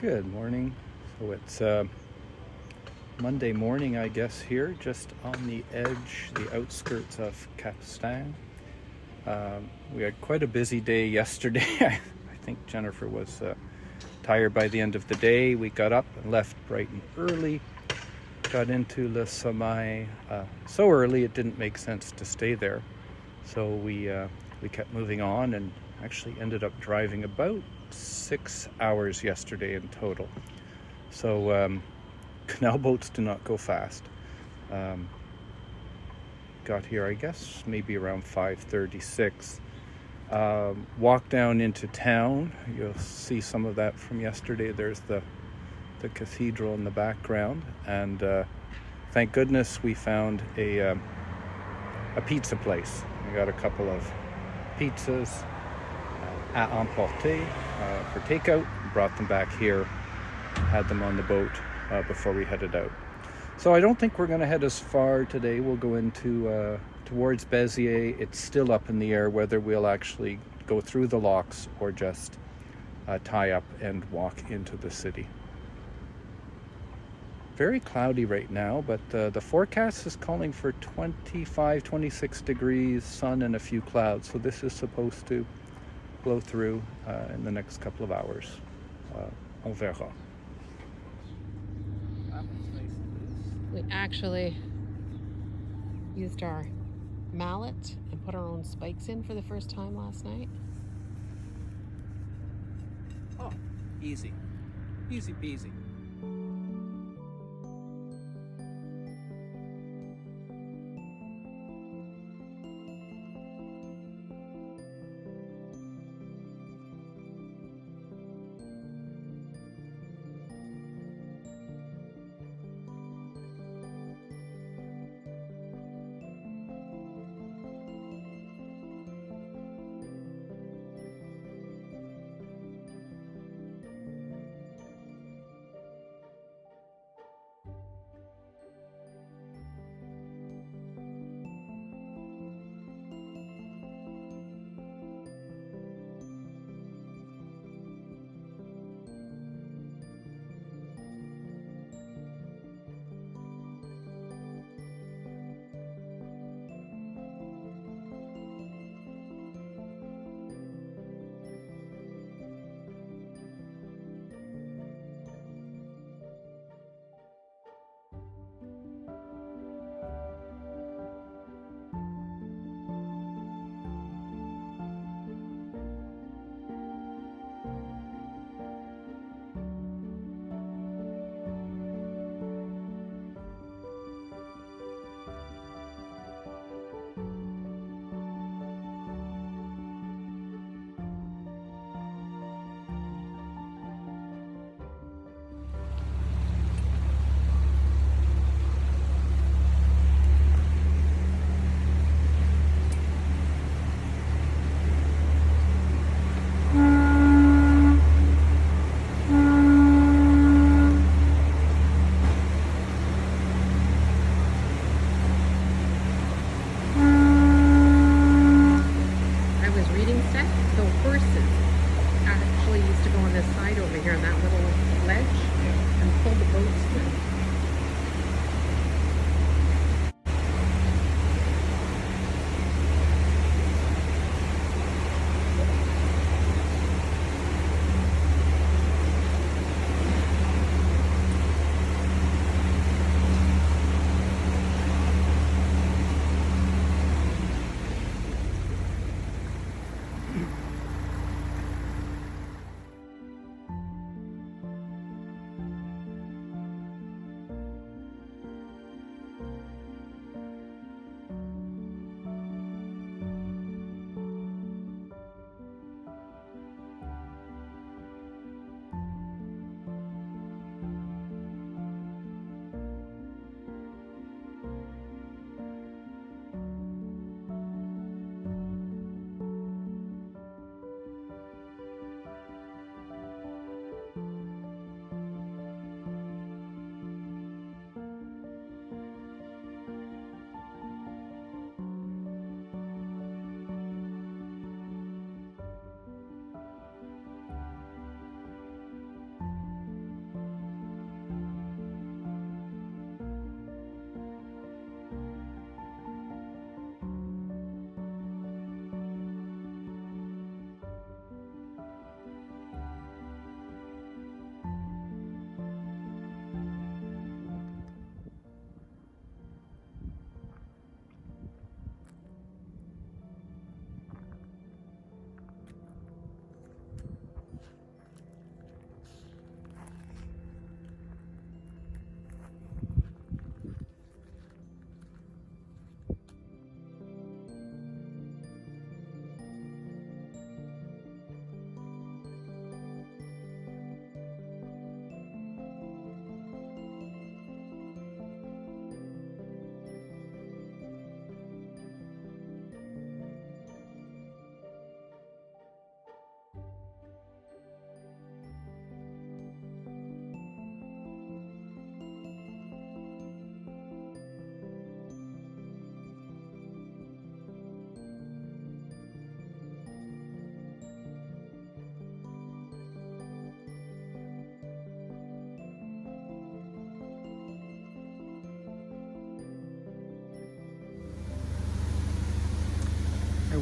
Good morning. So it's Monday morning, I guess, here, just on the edge, the outskirts of Capstan. We had quite a busy day yesterday. I think Jennifer was tired by the end of the day. We got up and left bright and early, got into Le Sommeil so early it didn't make sense to stay there. So we kept moving on and actually ended up driving about 6 hours yesterday in total. So canal boats do not go fast. Got here, I guess, maybe around 5:36. Walked down into town. You'll see some of that from yesterday. There's the cathedral in the background, and thank goodness we found a pizza place. We got a couple of pizzas à emporter for takeout, brought them back here, had them on the boat before we headed out. So I don't think we're going to head as far today. We'll go into towards Béziers. It's still up in the air whether we'll actually go through the locks or just tie up and walk into the city. Very cloudy right now, but the forecast is calling for 25, 26 degrees, sun and a few clouds. So this is supposed to blow through in the next couple of hours. On verra. We actually used our mallet and put our own spikes in for the first time last night. Oh, easy. Easy peasy.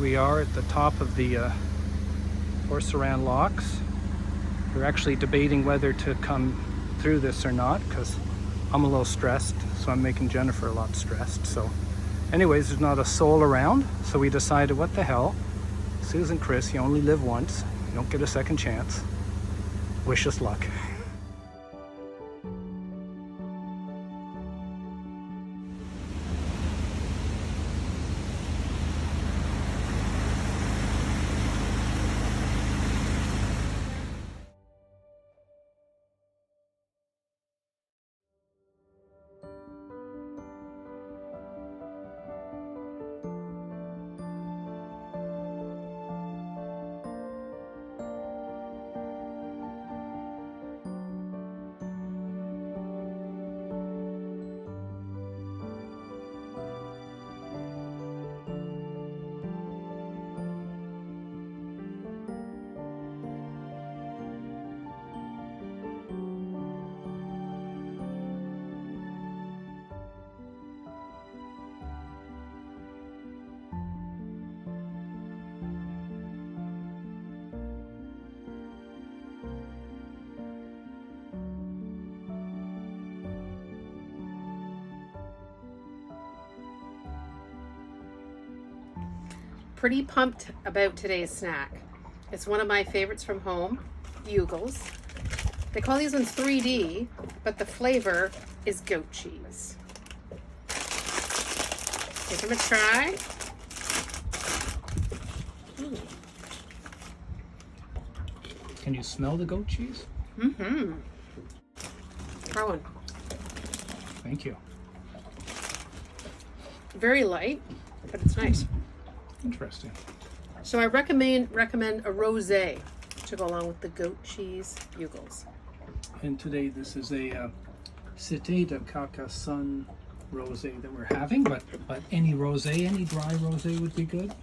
we are at the top of the Orsaran locks. We're actually debating whether to come through this or not because I'm a little stressed, so I'm making Jennifer a lot stressed. So anyways, there's not a soul around, so we decided, what the hell, Susan, Chris, you only live once, you don't get a second chance. Wish us luck. Pretty pumped about today's snack. It's one of my favorites from home, Bugles. They call these ones 3D, but the flavor is goat cheese. Give them a try. Can you smell the goat cheese? Mm-hmm. Try one. Thank you. Very light, but it's nice. Interesting. So I recommend a rosé to go along with the goat cheese Bugles. And today this is a Cité de Carcassonne rosé that we're having, but any rosé, any dry rosé would be good.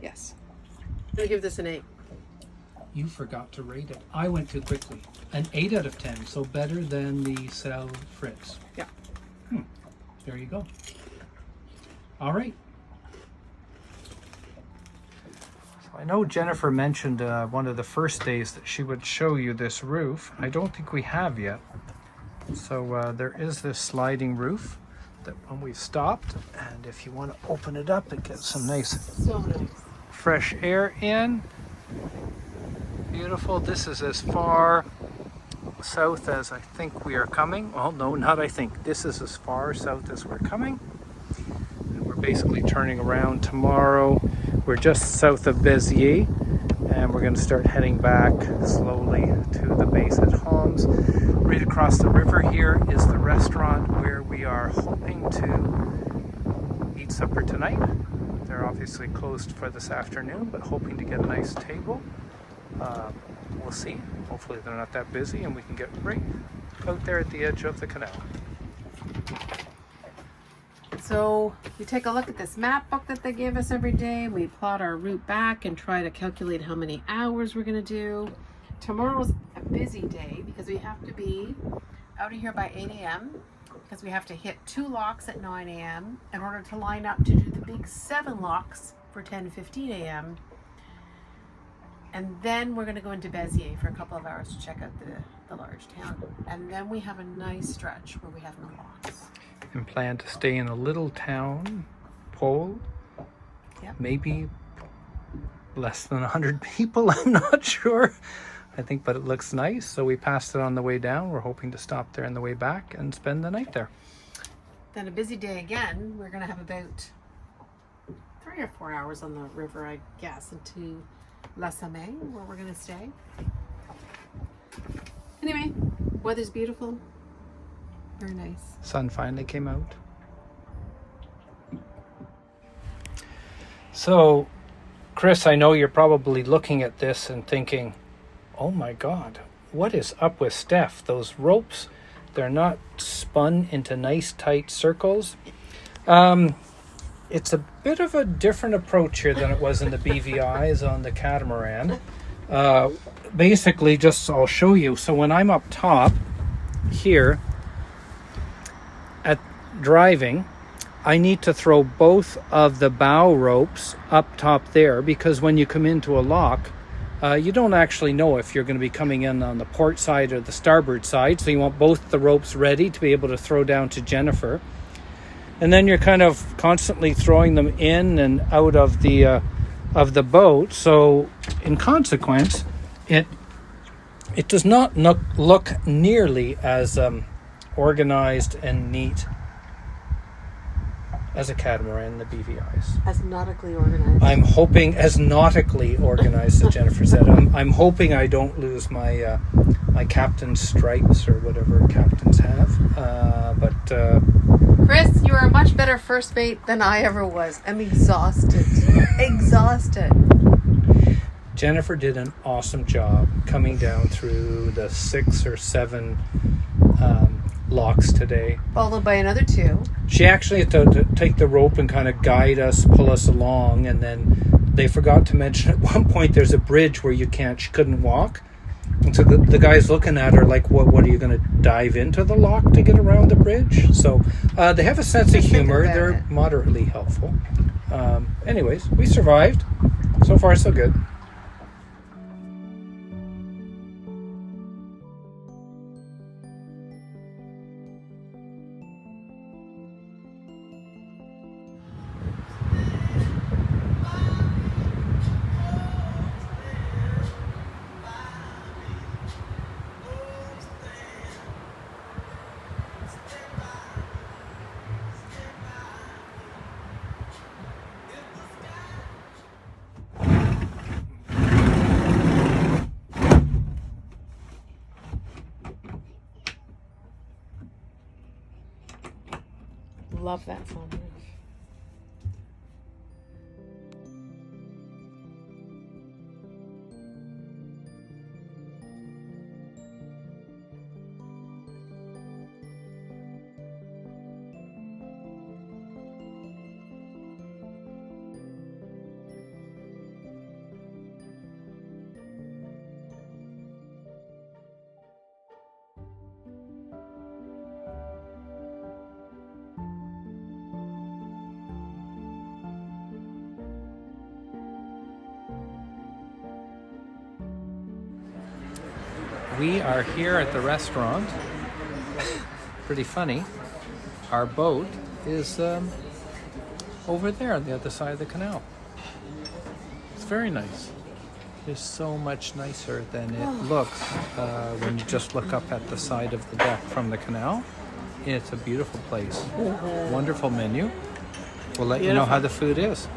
Yes. I'm gonna give this an 8. You forgot to rate it. I went too quickly. An 8 out of 10, so better than the Sal Fritz. Yeah. There you go. All right. I know Jennifer mentioned one of the first days that she would show you this roof. I don't think we have yet. So there is this sliding roof that when we've stopped, and if you want to open it up, it gets some nice, fresh air in. Beautiful. This is as far south as I think we are coming. Well, no, not I think. This is as far south as we're coming. And we're basically turning around tomorrow. We're just south of Béziers, and we're going to start heading back slowly to the base at Homs. Right across the river here is the restaurant where we are hoping to eat supper tonight. They're obviously closed for this afternoon, but hoping to get a nice table. We'll see. Hopefully they're not that busy and we can get right out there at the edge of the canal. So we take a look at this map book that they give us every day. We plot our route back and try to calculate how many hours we're going to do. Tomorrow's a busy day because we have to be out of here by 8 a.m. because we have to hit 2 locks at 9 a.m. in order to line up to do the big 7 locks for 10:15 a.m. And then we're going to go into Béziers for a couple of hours to check out the large town. And then we have a nice stretch where we have no locks. And plan to stay in a little town, Pole. Yep. Maybe less than 100 people, I'm not sure. I think, but it looks nice. So we passed it on the way down. We're hoping to stop there on the way back and spend the night there. Then a busy day again. We're going to have about 3 or 4 hours on the river, I guess, into La Samay, where we're going to stay. Anyway, weather's beautiful. Very nice. Sun finally came out. So, Chris, I know you're probably looking at this and thinking, oh my God, what is up with Steph? Those ropes, they're not spun into nice tight circles. It's a bit of a different approach here than it was in the BVIs on the catamaran. Basically, just I'll show you. So when I'm up top here at driving, I need to throw both of the bow ropes up top there, because when you come into a lock, you don't actually know if you're going to be coming in on the port side or the starboard side. So you want both the ropes ready to be able to throw down to Jennifer. And then you're kind of constantly throwing them in and out of the boat. So in consequence, it does not look nearly as organized and neat as a catamaran, the BVIs. As nautically organized. I'm hoping as nautically organized, as Jennifer said. I'm hoping I don't lose my my captain's stripes or whatever captains have. Chris, you are a much better first mate than I ever was. I'm exhausted. Exhausted. Jennifer did an awesome job coming down through the 6 or 7 locks today. Followed by another 2. She actually had to take the rope and kind of guide us, pull us along, and then they forgot to mention at one point there's a bridge where she couldn't walk. And so the guy's looking at her like, what are you going to dive into the lock to get around the bridge? So they have a sense of humor. They're moderately helpful. Anyways, we survived. So far, so good. Love that so much. We are here at the restaurant. Pretty funny. Our boat is over there on the other side of the canal. It's very nice. It's so much nicer than it looks when you just look up at the side of the deck from the canal. It's a beautiful place. Wonderful menu. We'll let you know how the food is.